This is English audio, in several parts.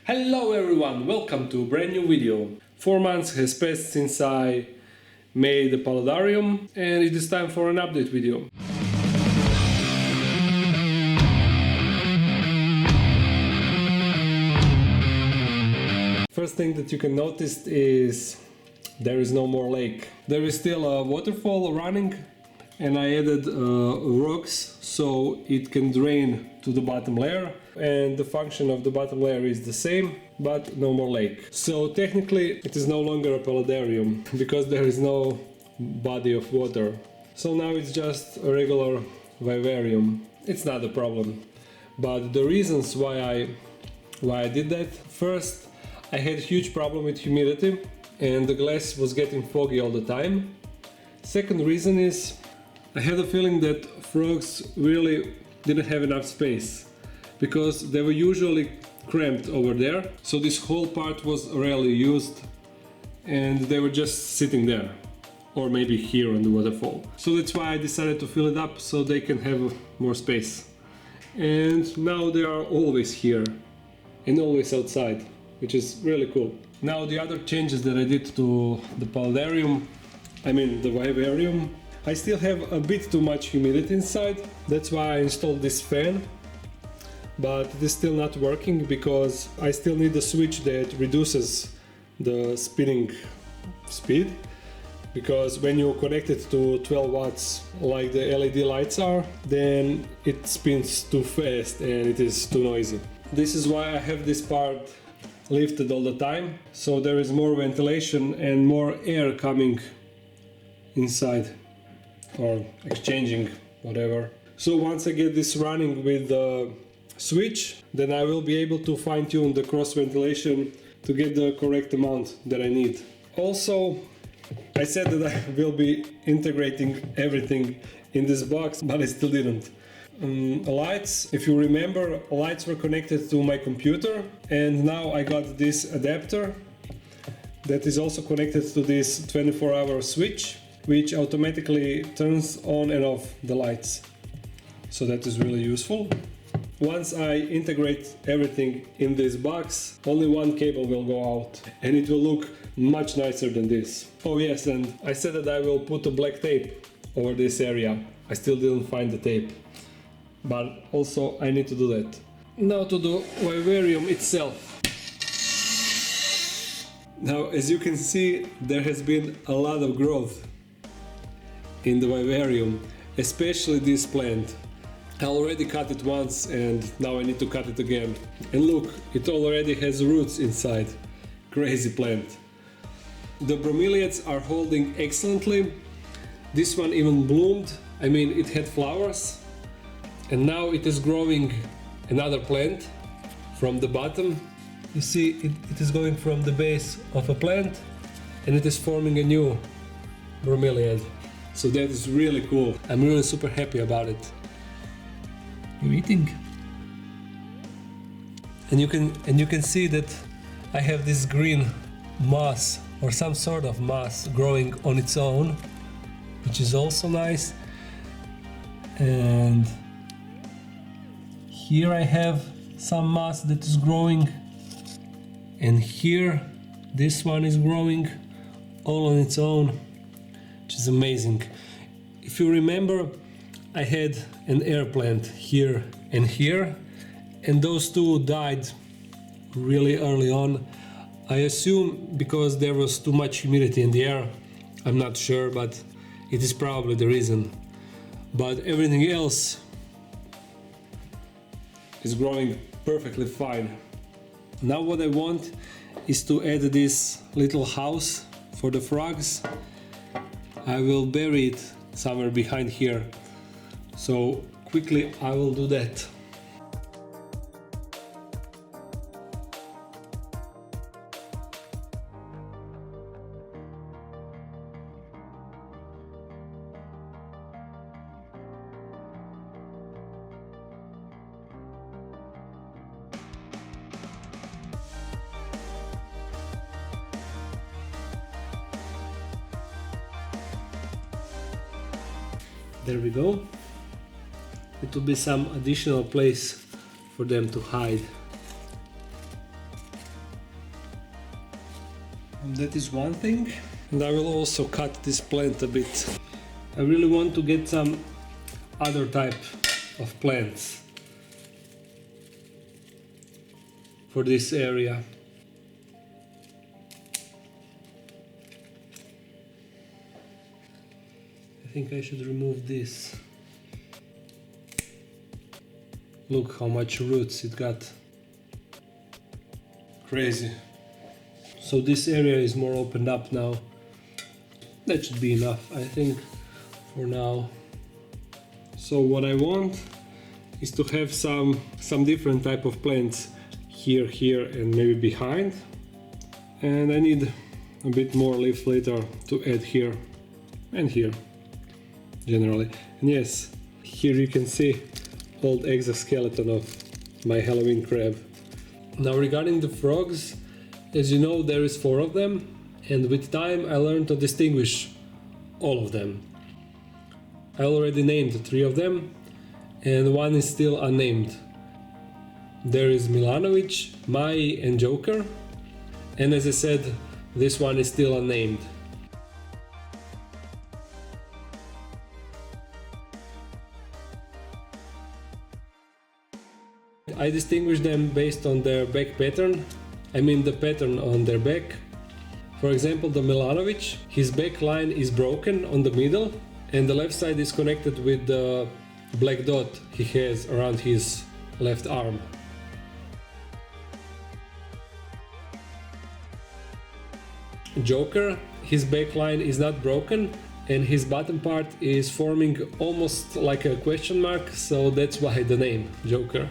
Hello everyone, welcome to a brand new video. 4 months has passed since I made the Paludarium and it is time for an update video. First thing that you can notice is there is no more lake. There is still a waterfall running and I added rocks so it can drain to the bottom layer, and the function of the bottom layer is the same, but no more lake. So technically it is no longer a paludarium because there is no body of water. So now it's just a regular vivarium. It's not a problem, but the reasons why I did that: first, I had huge problem with humidity and the glass was getting foggy all the time. Second reason is I had a feeling that frogs really didn't have enough space because they were usually cramped over there, so this whole part was rarely used and they were just sitting there, or maybe here on the waterfall. So that's why I decided to fill it up so they can have more space. And now they are always here and always outside, which is really cool. Now the other changes that I did to the Paludarium, the Vivarium, I still have a bit too much humidity inside. That's why I installed this fan, but it is still not working because I still need a switch that reduces the spinning speed, because when you connect it to 12 watts like the LED lights are, then it spins too fast and it is too noisy. This is why I have this part lifted all the time, so there is more ventilation and more air coming inside, or exchanging, whatever. So once I get this running with the switch, then I will be able to fine-tune the cross ventilation to get the correct amount that I need. Also, I said that I will be integrating everything in this box, but I still didn't. Lights, if you remember, lights were connected to my computer, and now I got this adapter that is also connected to this 24-hour switch, which automatically turns on and off the lights. So that is really useful. Once I integrate everything in this box, only one cable will go out and it will look much nicer than this. Oh yes, and I said that I will put a black tape over this area. I still didn't find the tape, but also I need to do that. Now to the vivarium itself. Now, as you can see, there has been a lot of growth in the vivarium, especially this plant. I already cut it once and now I need to cut it again. And look, it already has roots inside. Crazy plant. The bromeliads are holding excellently. This one even bloomed. It had flowers. And now it is growing another plant from the bottom. You see, it is going from the base of a plant and it is forming a new bromeliad. So that is really cool. I'm really super happy about it. You're eating. And you can see that I have this green moss or some sort of moss growing on its own, which is also nice. And here I have some moss that is growing, and here this one is growing all on its own, which is amazing. If you remember, I had an air plant here, and those two died really early on. I assume because there was too much humidity in the air. I'm not sure, but it is probably the reason. But everything else is growing perfectly fine. Now what I want is to add this little house for the frogs. I will bury it somewhere behind here. So quickly I will do that. There we go. It will be some additional place for them to hide. That is one thing. And I will also cut this plant a bit. I really want to get some other type of plants for this area. I think I should remove this. Look how much roots it got. Crazy. So this area is more opened up now. That should be enough, I think, for now. So what I want is to have some different type of plants here, and maybe behind. And I need a bit more leaf litter to add here and here, generally. And yes, here you can see old exoskeleton of my Halloween crab. Now regarding the frogs, as you know, there is 4 of them, and with time I learned to distinguish all of them. I already named 3 of them, and 1 is still unnamed. There is Milanovic, Mai and Joker, and as I said, this one is still unnamed. I distinguish them based on their back pattern. I mean the pattern on their back. For example, the Milanovic, his back line is broken on the middle, and the left side is connected with the black dot he has around his left arm. Joker, his back line is not broken, and his bottom part is forming almost like a question mark, so that's why the name Joker.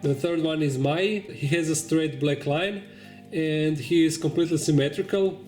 The third one is Mai. He has a straight black line and he is completely symmetrical,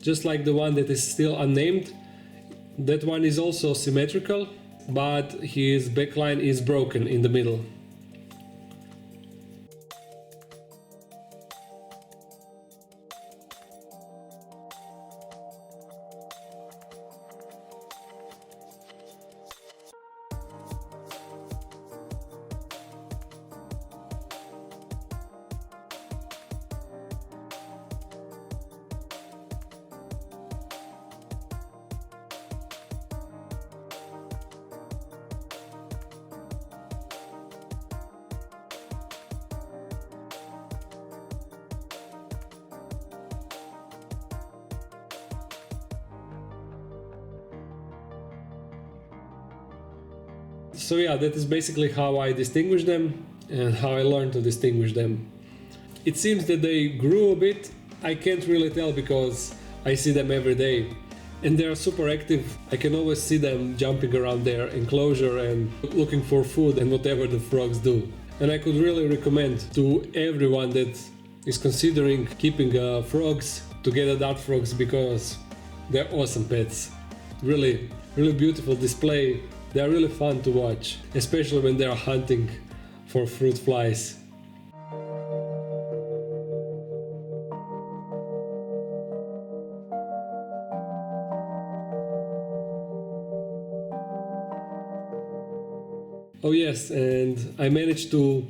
just like the one that is still unnamed. That one is also symmetrical, but his back line is broken in the middle. So yeah, that is basically how I distinguish them and how I learned to distinguish them. It seems that they grew a bit. I can't really tell because I see them every day and they are super active. I can always see them jumping around their enclosure and looking for food and whatever the frogs do. And I could really recommend to everyone that is considering keeping frogs to get a dart frogs because they're awesome pets. Really beautiful display. They are really fun to watch, especially when they are hunting for fruit flies. Oh yes, and I managed to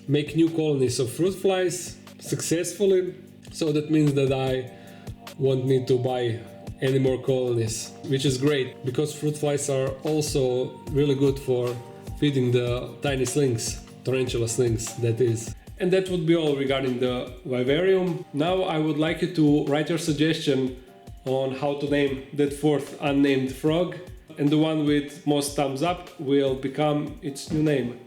make new colonies of fruit flies successfully, so that means that I won't need to buy any more colonies, which is great because fruit flies are also really good for feeding the tiny slings, tarantula slings that is. And that would be all regarding the Vivarium. Now I would like you to write your suggestion on how to name that 4th unnamed frog, and the one with most thumbs up will become its new name.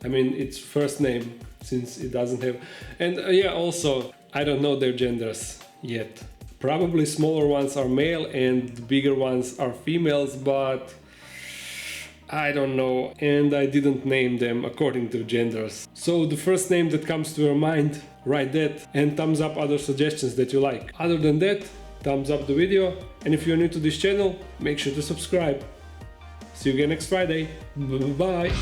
I mean its first name, since it doesn't have. And yeah, also I don't know their genders yet. Probably smaller ones are male and bigger ones are females, but I don't know, and I didn't name them according to genders. So the first name that comes to your mind, write that and thumbs up other suggestions that you like. Other than that, thumbs up the video, and if you're new to this channel, make sure to subscribe. See you again next Friday. Bye.